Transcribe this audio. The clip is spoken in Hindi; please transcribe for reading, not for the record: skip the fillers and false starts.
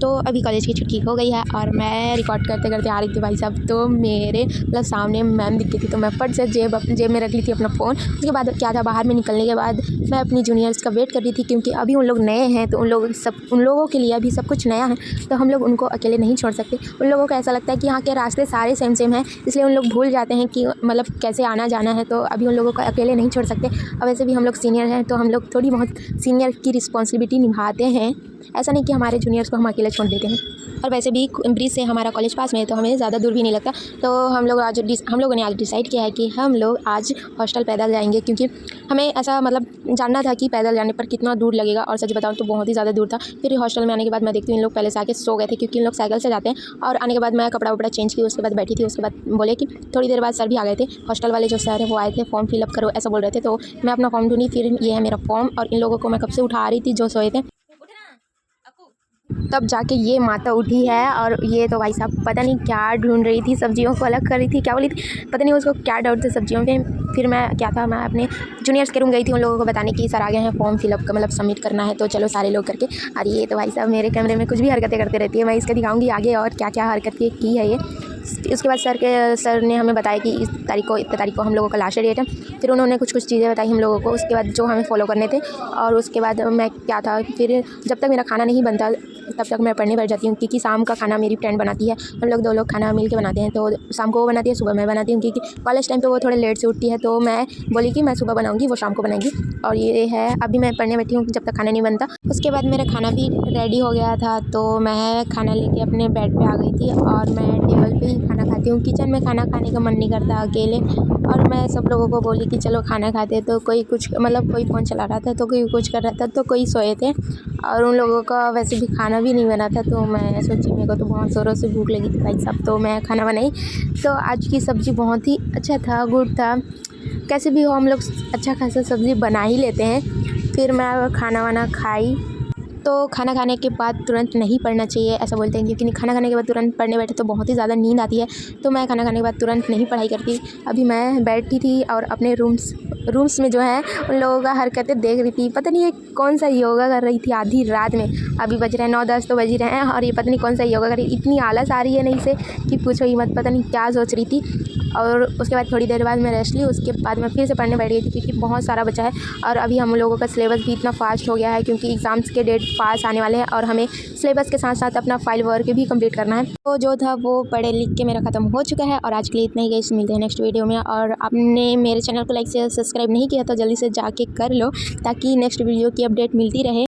तो अभी कॉलेज की छुट्टी हो गई है और मैं रिकॉर्ड करते करते आ रही थी भाई साहब, तो मेरे मतलब सामने मैम दिखती थी, तो मैं फट से जेब में रख ली थी अपना फ़ोन। उसके बाद क्या था, बाहर में निकलने के बाद मैं अपनी जूनियर्स का वेट कर रही थी, क्योंकि अभी उन लोग नए हैं तो उन लोगों के लिए अभी सब कुछ नया है, तो हम लोग उनको अकेले नहीं छोड़ सकते। उन लोगों को ऐसा लगता है कि यहाँ के रास्ते सारे सेम हैं, इसलिए उन लोग भूल जाते हैं कि मतलब कैसे आना जाना है, तो अभी उन लोगों को अकेले नहीं छोड़ सकते। और वैसे भी हम लोग सीनियर हैं, तो हम लोग थोड़ी बहुत सीनियर की रिस्पॉन्सिबिलिटी निभाते हैं। ऐसा नहीं कि हमारे जूनियर्स को हम अकेले छोड़ देते हैं। और वैसे भी ब्रिज से हमारा कॉलेज पास में है, तो हमें ज़्यादा दूर भी नहीं लगता। तो हम लोगों ने आज डिसाइड किया है कि हम लोग आज हॉस्टल पैदल जाएंगे, क्योंकि हमें ऐसा मतलब जानना था कि पैदल जाने पर कितना दूर लगेगा, और सच बताऊं तो बहुत ही ज़्यादा दूर था। फिर हॉस्टल में आने के बाद मैं देखती हूँ इन लोग पहले से आके सो गए थे, क्योंकि इन लोग साइकिल से जाते हैं। और आने के बाद मैं कपड़ा वपड़ा चेंज की, उसके बाद बैठी थी। उसके बाद बोले कि थोड़ी देर बाद सर भी आ गए थे, हॉस्टल वाले जो सर है वो आए थे, फॉर्म फिलअप करो ऐसा बोल रहे थे। तो मैं अपना फॉर्म ढूंढी, फिर ये है मेरा फॉर्म, और इन लोगों को मैं कब से उठा रही थी जो सोए थे। तब जाके ये माता उठी है, और ये तो भाई साहब पता नहीं क्या ढूंढ रही थी, सब्जियों को अलग कर रही थी, क्या बोली थी पता नहीं, उसको क्या डाउट थे सब्जियों पे। फिर मैं क्या था, मैं अपने जूनियर्स के रूम गई थी उन लोगों को बताने कि सर आ गए हैं, फॉर्म फिलअप का मतलब सबमिट करना है, तो चलो सारे लोग करके। और ये तो भाई साहब मेरे कैमरे में कुछ भी हरकतें करते रहती है, मैं इसका दिखाऊंगी आगे और क्या क्या हरकतें की है ये। उसके बाद सर ने हमें बताया कि इस तारीख को इतने तारीख को हम लोगों का लास्ट डेट है। फिर उन्होंने कुछ चीज़ें बताई हम लोगों को, उसके बाद जो हमें फॉलो करने थे। और उसके बाद मैं क्या था, फिर जब तक मेरा खाना नहीं बनता तब तक मैं पढ़ने बैठ जाती हूँ, क्योंकि शाम का खाना मेरी फ्रेंड बनाती है। हम लोग 2 लोग खाना मिल के बनाते हैं, तो शाम को वो बनाती है, सुबह मैं बनाती हूँ, क्योंकि कॉलेज टाइम पे वो थोड़े लेट से उठती है। तो मैं बोली कि मैं सुबह बनाऊँगी, वो शाम को बनाएगी। और ये है, अभी मैं पढ़ने बैठी हूँ जब तक खाना नहीं बनता। उसके बाद मेरा खाना भी रेडी हो गया था, तो मैं खाना लेके अपने बेड पे आ गई थी, और मैं टेबल पे ही खाना खाती हूँ। किचन में खाना खाने का मन नहीं करता अकेले। और मैं सब लोगों को बोली कि चलो खाना खाते, तो कोई कुछ मतलब कोई फ़ोन चला रहा था, तो कोई कुछ कर रहा था, तो कोई सोए थे, और उन लोगों का वैसे भी खाना भी नहीं बना था। तो मैं सोची मेरे को तो बहुत ज़ोरों से भूख लगी थी भाई साहब, तो मैं खाना बनाई। तो आज की सब्ज़ी बहुत ही अच्छा था, गुड था। कैसे भी हो हम लोग अच्छा खासा सब्ज़ी बना ही लेते हैं। फिर मैं खाना वाना खाई। तो खाना खाने के बाद तुरंत नहीं पढ़ना चाहिए ऐसा बोलते हैं, क्योंकि खाना खाने के बाद तुरंत पढ़ने बैठे तो बहुत ही ज़्यादा नींद आती है। तो मैं खाना खाने के बाद तुरंत नहीं पढ़ाई करती। अभी मैं बैठी थी और अपने रूम्स में जो है उन लोगों का हरकतें देख रही थी। पता नहीं ये कौन सा योगा कर रही थी आधी रात में। अभी बज रहे हैं 9-10 तो बज ही रहे हैं, और ये पता नहीं कौन सा योगा कर रही। इतनी आलस आ रही है नहीं से कि पूछो ही मत, पता नहीं क्या सोच रही थी। और उसके बाद थोड़ी देर बाद मैं रेस्ट ली, उसके बाद मैं फिर से पढ़ने बैठ गई थी, क्योंकि बहुत सारा बचा है। और अभी हम लोगों का सिलेबस भी इतना फास्ट हो गया है, क्योंकि एग्ज़ाम्स के डेट पास आने वाले हैं, और हमें सिलेबस के साथ साथ अपना फाइल वर्क भी कंप्लीट करना है। तो जो था वो पढ़े लिख के मेरा ख़त्म हो चुका है, और आज के लिए इतना ही गाइस, मिलते हैं नेक्स्ट वीडियो में। और आपने मेरे चैनल को लाइक से सब्सक्राइब नहीं किया तो जल्दी से जाके कर लो, ताकि नेक्स्ट वीडियो की अपडेट मिलती रहे।